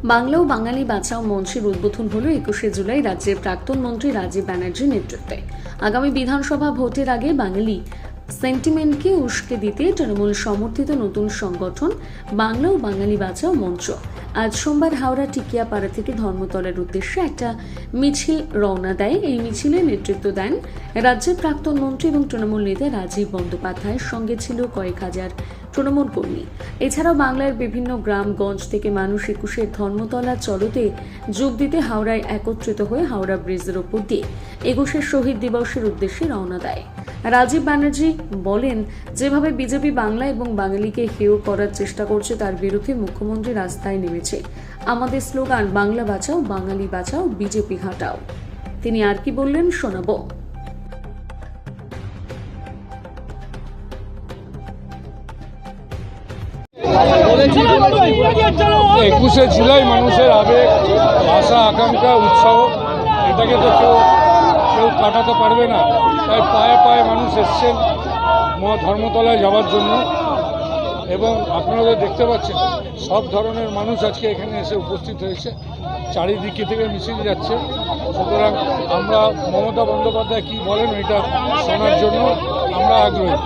বাংলা ও বাঙালি বাঁচাও মঞ্চের উদ্বোধন হলো 21শে জুলাই রাজ্যের প্রাক্তন মন্ত্রী রাজীব ব্যানার্জির নেতৃত্বে। আগামী বিধানসভা ভোটের আগে বাঙালি সেন্টিমেন্টকে উস্কে দিতে তৃণমূল সমর্থিত নতুন সংগঠন বাংলা ও বাঙালি বাঁচাও মঞ্চ আজ সোমবার হাওড়া টিকিয়াপাড়া থেকে ধর্মতলার উদ্দেশ্যে একটা মিছিল রওনা দেয়। এই মিছিলে নেতৃত্ব দেন রাজ্যের প্রাক্তন মন্ত্রী এবং তৃণমূল নেতা রাজীব বন্দ্যোপাধ্যায়ের সঙ্গে ছিল কয়েক হাজার তৃণমূল কর্মী। এছাড়াও বাংলার বিভিন্ন গ্রামগঞ্জ থেকে মানুষ 21শে ধর্মতলা চলোতে যোগ দিতে হাওড়ায় একত্রিত হয়ে হাওড়া ব্রিজের ওপর দিয়ে 21শে শহীদ দিবসের উদ্দেশ্যে রওনা দেয়। রাজীব ব্যানার্জি বলেন, যেভাবে বিজেপি বাংলা এবং বাঙালিকে হেয় করার চেষ্টা করছে তার বিরুদ্ধে মুখ্যমন্ত্রী রাস্তায় নেমেছে। আমাদের স্লোগান বাংলা বাঁচাও, বাঙালি বাঁচাও, বিজেপি হাটাও। তিনি আর কি বললেন শোনাবো। 21শে জুলাই মানুষের আবেগ, আশা, আকাঙ্ক্ষা, উৎসাহ, এটাকে তো কেউ কাটাতে পারবে না। তাই পায়ে পায়ে মানুষ এসছেন ধর্মতলায় যাওয়ার জন্য, এবং আপনারা দেখতে পাচ্ছেন সব ধরনের মানুষ আজকে এখানে এসে উপস্থিত হয়েছে। চারিদিকে থেকে মিছিল যাচ্ছে। সুতরাং আমরা মমতা বন্দ্যোপাধ্যায় কী বলেন এটা শোনার জন্য আমরা আগ্রহী।